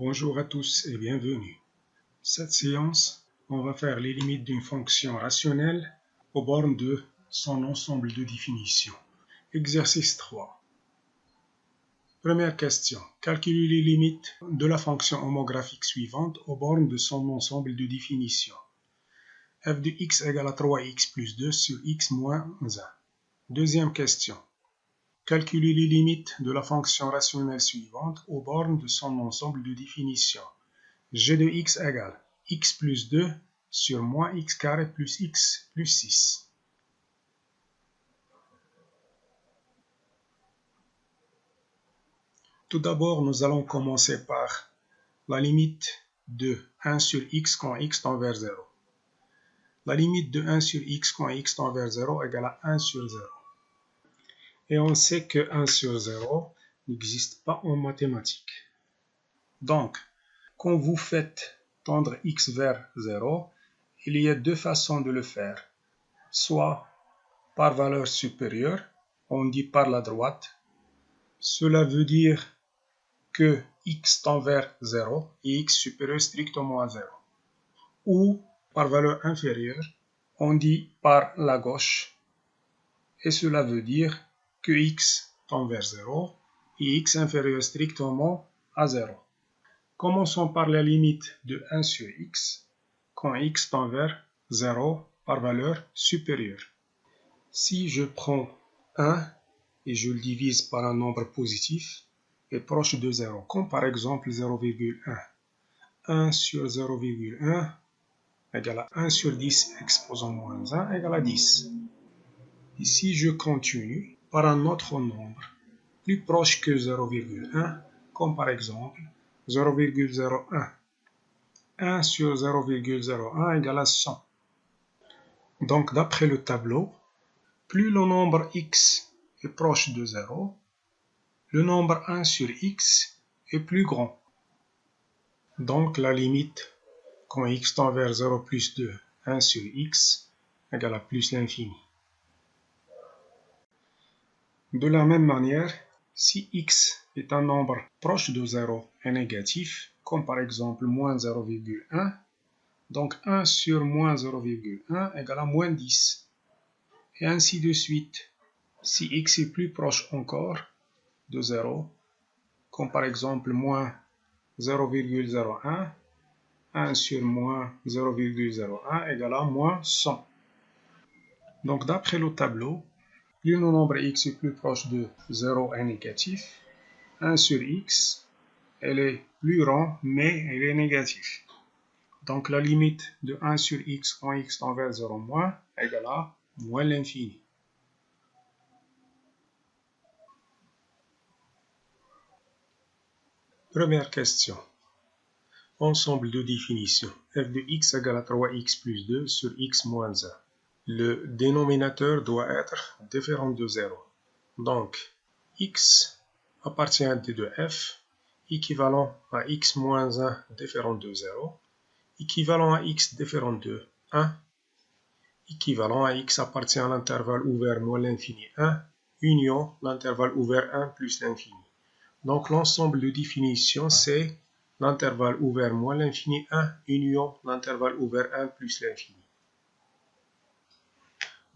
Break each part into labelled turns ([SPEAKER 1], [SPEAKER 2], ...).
[SPEAKER 1] Bonjour à tous et bienvenue. Cette séance, on va faire les limites d'une fonction rationnelle aux bornes de son ensemble de définitions. Exercice 3. Première question. Calculez les limites de la fonction homographique suivante aux bornes de son ensemble de définitions. f de x égale à 3x plus 2 sur x moins 1. Deuxième question. Calculez les limites de la fonction rationnelle suivante aux bornes de son ensemble de définitions. g de x égale x plus 2 sur moins x carré plus x plus 6. Tout d'abord, nous allons commencer par la limite de 1 sur x quand x tend vers 0. La limite de 1 sur x quand x tend vers 0 égale à 1 sur 0. Et on sait que 1 sur 0 n'existe pas en mathématiques. Donc, quand vous faites tendre x vers 0, il y a deux façons de le faire. Soit par valeur supérieure, on dit par la droite. Cela veut dire que x tend vers 0 et x supérieur strictement à 0. Ou par valeur inférieure, on dit par la gauche. Et cela veut dire que x tend vers 0 et x inférieur strictement à 0. Commençons par la limite de 1 sur x quand x tend vers 0 par valeur supérieure. Si je prends 1 et je le divise par un nombre positif et proche de 0, comme par exemple 0,1. 1 sur 0,1 égale à 1 sur 10 exposant moins 1 égale à 10. Et si je continue par un autre nombre plus proche que 0,1, comme par exemple 0,01. 1 sur 0,01 égale à 100. Donc d'après le tableau, plus le nombre x est proche de 0, le nombre 1 sur x est plus grand. Donc la limite quand x tend vers 0 plus 2, 1 sur x égale à plus l'infini. De la même manière, si x est un nombre proche de 0 et négatif, comme par exemple moins 0,1, donc 1 sur moins 0,1 égale à moins 10. Et ainsi de suite. Si x est plus proche encore de 0, comme par exemple moins 0,01, 1 sur moins 0,01 égale à moins 100. Donc d'après le tableau, plus le nombre x est plus proche de 0 et négatif, 1 sur x, elle est plus grande mais elle est négative. Donc la limite de 1 sur x quand x tend vers 0 moins égale à moins l'infini. Première question. Ensemble de définitions. f de x égale à 3x plus 2 sur x moins 1. Le dénominateur doit être différent de 0. Donc, x appartient à d de f, équivalent à x moins 1 différent de 0, équivalent à x différent de 1, équivalent à x appartient à l'intervalle ouvert moins l'infini 1, union l'intervalle ouvert 1 plus l'infini. Donc l'ensemble de définitions, c'est l'intervalle ouvert moins l'infini 1, union l'intervalle ouvert 1 plus l'infini.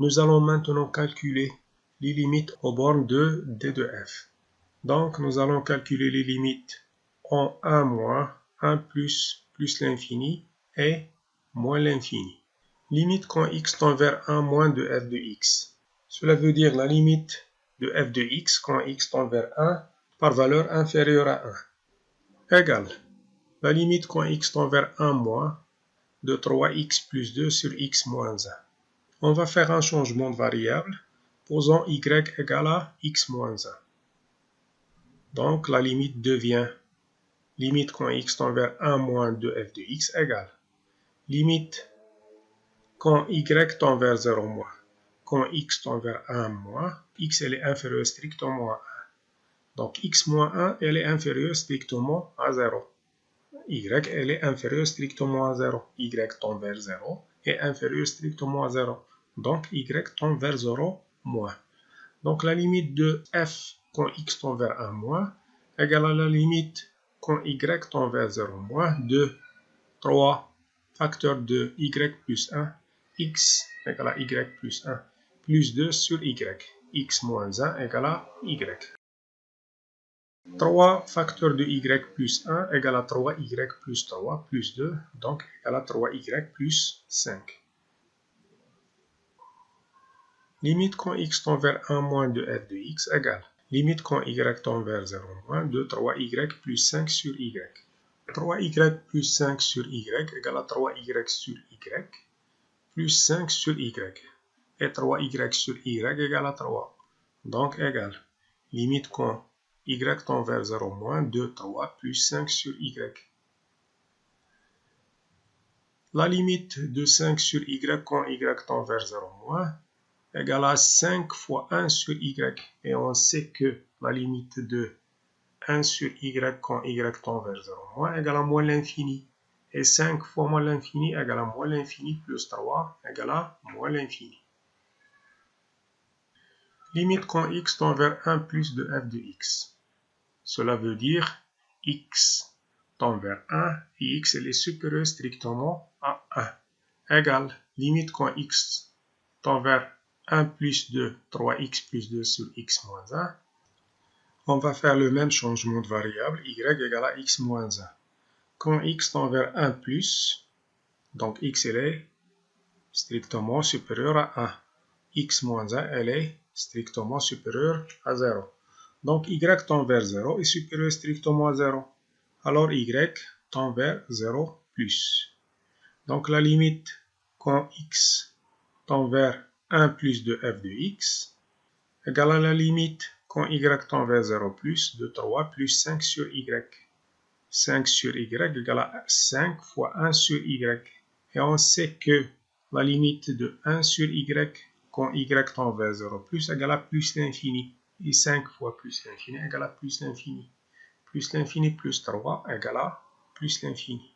[SPEAKER 1] Nous allons maintenant calculer les limites aux bornes de d de f. Donc nous allons calculer les limites en 1 moins, 1 plus, plus l'infini et moins l'infini. Limite quand x tend vers 1 moins de f de x. Cela veut dire la limite de f de x quand x tend vers 1 par valeur inférieure à 1 égale la limite quand x tend vers 1 moins de 3x plus 2 sur x moins 1. On va faire un changement de variable posant y égale à x moins 1. Donc la limite devient limite quand x tend vers 1 moins de f de x égale limite quand y tend vers 0 moins. Quand x tend vers 1 moins, x elle est inférieure strictement à 1. Donc x moins 1, elle est inférieure strictement à 0. Y, elle est inférieure strictement à 0. Y tend vers 0 est inférieure strictement à 0. Donc y tend vers 0 moins. Donc la limite de f quand x tend vers 1 moins égale à la limite quand y tend vers 0, moins 2, 3, facteur de y plus 1, x égale à y plus 1, plus 2 sur y, x moins 1 égale à y. 3 facteur de y plus 1 égale à 3y plus 3 plus 2, donc égale à 3y plus 5. Limite quand x tend vers 1 moins 2f de x égale. Limite quand y tend vers 0 moins 2, 3y plus 5 sur y. 3y plus 5 sur y égale à 3y sur y plus 5 sur y. Et 3y sur y égale à 3. Donc égale. Limite quand y tend vers 0 moins 2, 3 plus 5 sur y. La limite de 5 sur y quand y tend vers 0 moins égale à 5 fois 1 sur y. Et on sait que la limite de 1 sur y quand y tend vers 0 moins égale à moins l'infini. Et 5 fois moins l'infini égale à moins l'infini plus 3 égale à moins l'infini. Limite quand x tend vers 1 plus de f de x. Cela veut dire x tend vers 1 et x est supérieur strictement à 1. Égale limite quand x tend vers 1 plus 2, 3x plus 2 sur x moins 1. On va faire le même changement de variable, y égale à x moins 1. Quand x tend vers 1 plus, donc x elle est strictement supérieur à 1. X moins 1 elle est strictement supérieure à 0. Donc y tend vers 0 est supérieur strictement à 0. Alors y tend vers 0 plus. Donc la limite quand x tend vers 1 plus de f de x égale à la limite quand y tend vers 0 plus de 3 plus 5 sur y. 5 sur y égale à 5 fois 1 sur y. Et on sait que la limite de 1 sur y quand y tend vers 0 plus égale à plus l'infini. Et 5 fois plus l'infini égale à plus l'infini. Plus l'infini plus 3 égale à plus l'infini.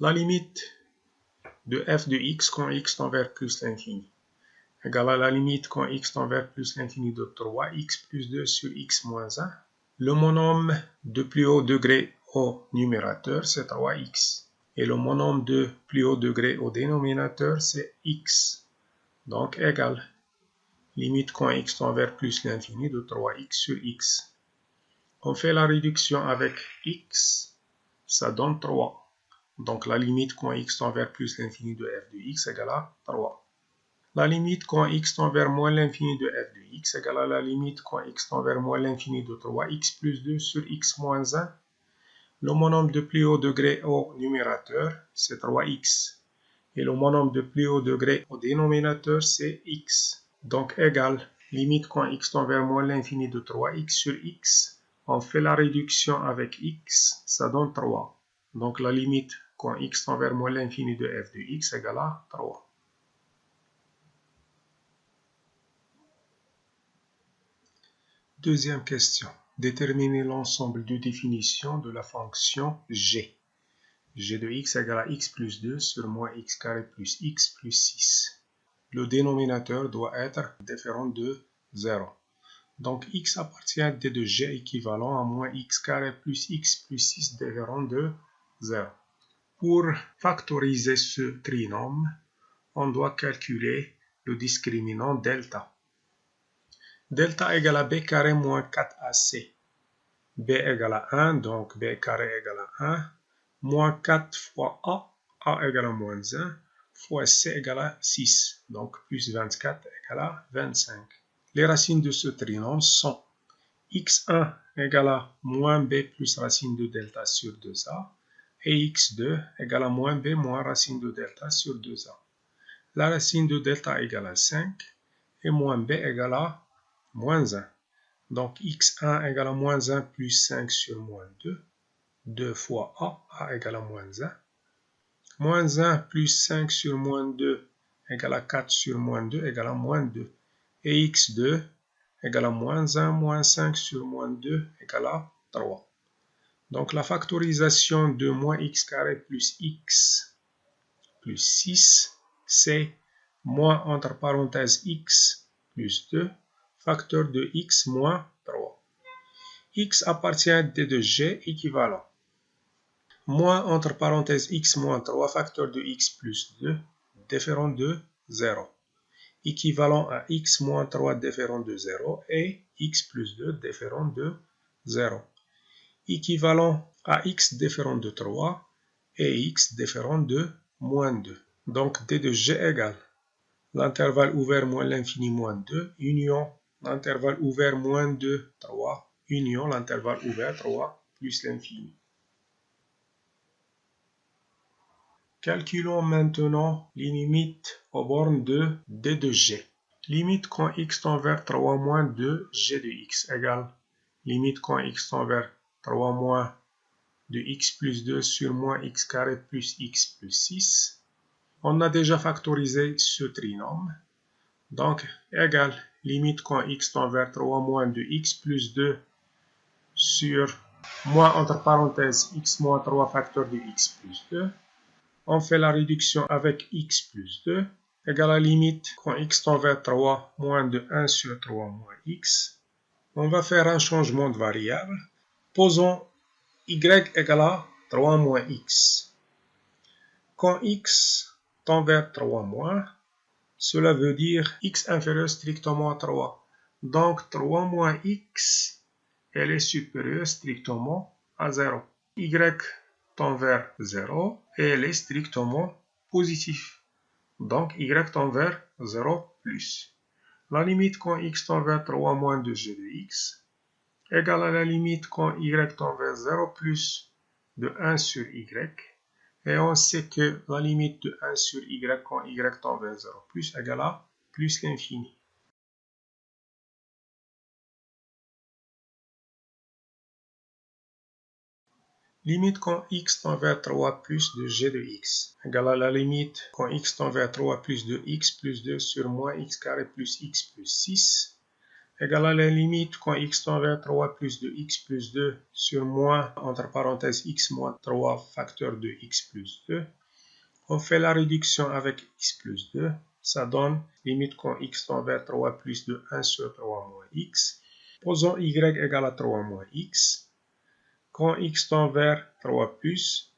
[SPEAKER 1] La limite de f de x quand x tend vers plus l'infini égale à la limite quand x tend vers plus l'infini de 3x plus 2 sur x moins 1. Le monome de plus haut degré au numérateur, c'est 3x. Et le monome de plus haut degré au dénominateur, c'est x. Donc égal. Limite quand x tend vers plus l'infini de 3x sur x. On fait la réduction avec x, ça donne 3. Donc la limite quand x tend vers plus l'infini de f de x égale à 3. La limite quand x tend vers moins l'infini de f de x égale à la limite quand x tend vers moins l'infini de 3x plus 2 sur x moins 1. Le monome de plus haut degré au numérateur, c'est 3x. Et le monome de plus haut degré au dénominateur, c'est x. Donc égal, limite quand x tend vers moins l'infini de 3x sur x. On fait la réduction avec x, ça donne 3. Donc la limite quand x tend vers moins l'infini de f de x égale à 3. Deuxième question. Déterminer l'ensemble de définitions de la fonction g. g de x égale à x plus 2 sur moins x carré plus x plus 6. Le dénominateur doit être différent de 0. Donc x appartient à d de g équivalent à moins x carré plus x plus 6 différent de 0. Pour factoriser ce trinôme, on doit calculer le discriminant delta. Delta égale à b carré moins 4ac. b égale à 1, donc b carré égale à 1. Moins 4 fois a égale à moins 1, fois c égale à 6. Donc plus 24 égale à 25. Les racines de ce trinôme sont x1 égale à moins b plus racine de delta sur 2a et x2 égale à moins b moins racine de delta sur 2a. La racine de delta égale à 5 et moins b égale à moins 1. Donc x1 égale à moins 1 plus 5 sur moins 2. 2 fois a égale à moins 1. Moins 1 plus 5 sur moins 2 égale à 4 sur moins 2 égale à moins 2. Et x2 égale à moins 1 moins 5 sur moins 2 égale à 3. Donc la factorisation de moins x carré plus x plus 6, c'est moins entre parenthèses x plus 2 facteur de x moins 3. X appartient à D de G équivalent. Moins entre parenthèses x moins 3 facteur de x plus 2 différent de 0. Équivalent à x moins 3 différent de 0 et x plus 2 différent de 0. Équivalent à x différent de 3 et x différent de moins 2. Donc D de G égale l'intervalle ouvert moins l'infini moins 2 union l'intervalle ouvert moins 2, 3 union l'intervalle ouvert 3 plus l'infini. Calculons maintenant les limites aux bornes de D de G. Limite quand x tend vers 3 moins 2, G de x égale limite quand x tend vers 3 moins de x plus 2 sur moins x carré plus x plus 6. On a déjà factorisé ce trinôme. Donc, égale limite quand x tend vers 3 moins de x plus 2 sur moins entre parenthèses x moins 3 facteur de x plus 2. On fait la réduction avec x plus 2 égale à limite quand x tend vers 3 moins de 1 sur 3 moins x. On va faire un changement de variable. Posons y égale à 3 moins x. Quand x tend vers 3 moins, cela veut dire x inférieur strictement à 3. Donc 3 moins x, elle est supérieure strictement à 0. Y tend vers 0 et elle est strictement positif. Donc y tend vers 0 plus. La limite quand x tend vers 3 moins de g de x égale à la limite quand y tend vers 0 plus de 1 sur y. Et on sait que la limite de 1 sur y quand y tend vers 0 plus égale à plus l'infini. Limite quand x tend vers 3 plus de g de x égale à la limite quand x tend vers 3 plus de x plus 2 sur moins x carré plus x plus 6 égale à la limite quand x tend vers 3 plus de x plus 2 sur moins entre parenthèses x moins 3 facteur de x plus 2. On fait la réduction avec x plus 2. Ça donne limite quand x tend vers 3 plus de 1 sur 3 moins x. Posons y égale à 3 moins x. Quand x tend vers 3 plus,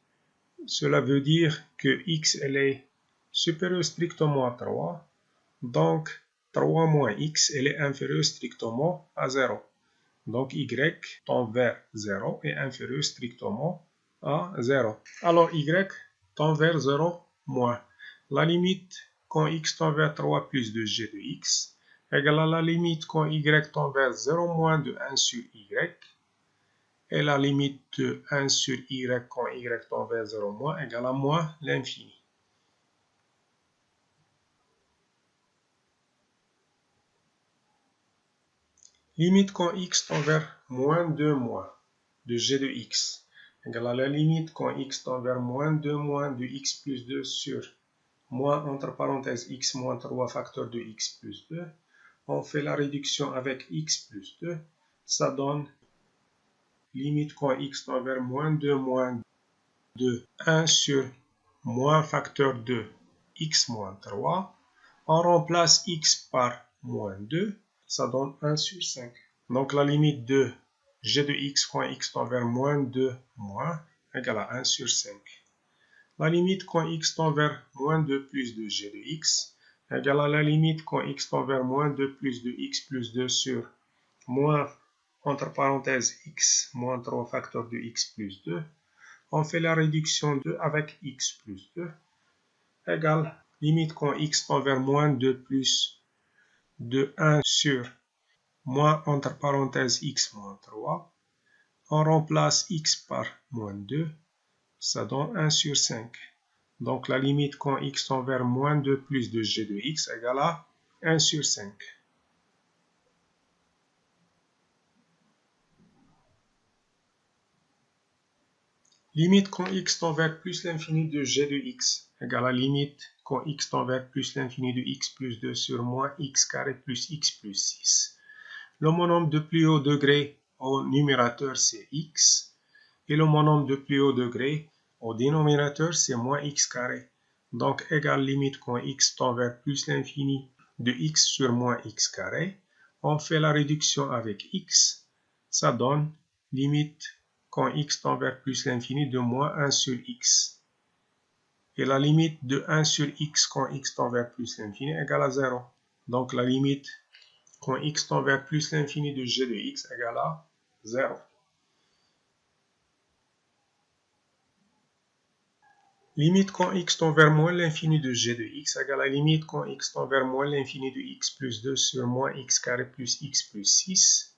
[SPEAKER 1] cela veut dire que x elle est supérieure strictement à 3. Donc 3 moins x elle est inférieure strictement à 0. Donc y tend vers 0 et inférieur strictement à 0. Alors y tend vers 0 moins. La limite quand x tend vers 3 plus de g de x égale à la limite quand y tend vers 0 moins de 1 sur y. Et la limite de 1 sur y quand y tend vers 0 moins égale à moins l'infini. Limite quand x tend vers moins 2 moins de g de x égale à la limite quand x tend vers moins 2 moins de x plus 2 sur moins entre parenthèses x moins 3 facteur de x plus 2. On fait la réduction avec x plus 2. Ça donne limite quand x tend vers moins 2 moins de 1 sur moins facteur de x moins 3. On remplace x par moins 2. Ça donne 1 sur 5. Donc la limite de g de x quand x tend vers moins 2 moins égale à 1 sur 5. La limite quand x tend vers moins 2 plus de g de x égale à la limite quand x tend vers moins 2 plus de x plus 2 sur moins entre parenthèses x moins 3 facteur de x plus 2. On fait la réduction de avec x plus 2 égale limite quand x tend vers moins 2 plus de 1 sur moins entre parenthèses x moins 3. On remplace x par moins 2. Ça donne 1 sur 5. Donc la limite quand x tend vers moins 2 plus de g de x égale à 1 sur 5. Limite quand x tend vers plus l'infini de g de x égale à limite quand x tend vers plus l'infini de x plus 2 sur moins x carré plus x plus 6. Le monome de plus haut degré au numérateur c'est x et le monome de plus haut degré au dénominateur c'est moins x carré. Donc égale limite quand x tend vers plus l'infini de x sur moins x carré. On fait la réduction avec x. Ça donne limite quand x tend vers plus l'infini de moins 1 sur x. Et la limite de 1 sur x quand x tend vers plus l'infini égale à 0. Donc la limite quand x tend vers plus l'infini de g de x égale à 0. Limite quand x tend vers moins l'infini de g de x égale à limite quand x tend vers moins l'infini de x plus 2 sur moins x carré plus x plus 6.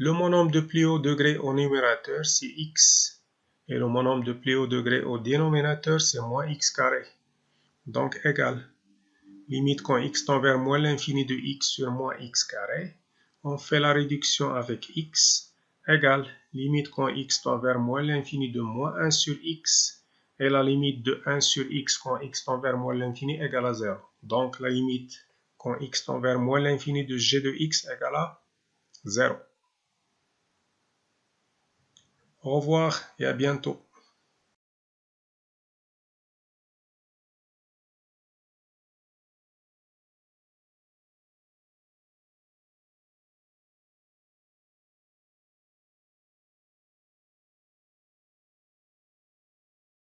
[SPEAKER 1] Le monome de pli au degré au numérateur, c'est x. Et le monome de pli au degré au dénominateur, c'est moins x carré. Donc, égal. Limite quand x tend vers moins l'infini de x sur moins x carré. On fait la réduction avec x. Égal. Limite quand x tend vers moins l'infini de moins 1 sur x. Et la limite de 1 sur x quand x tend vers moins l'infini égale à 0. Donc, la limite quand x tend vers moins l'infini de g de x égale à 0. Au revoir et à bientôt.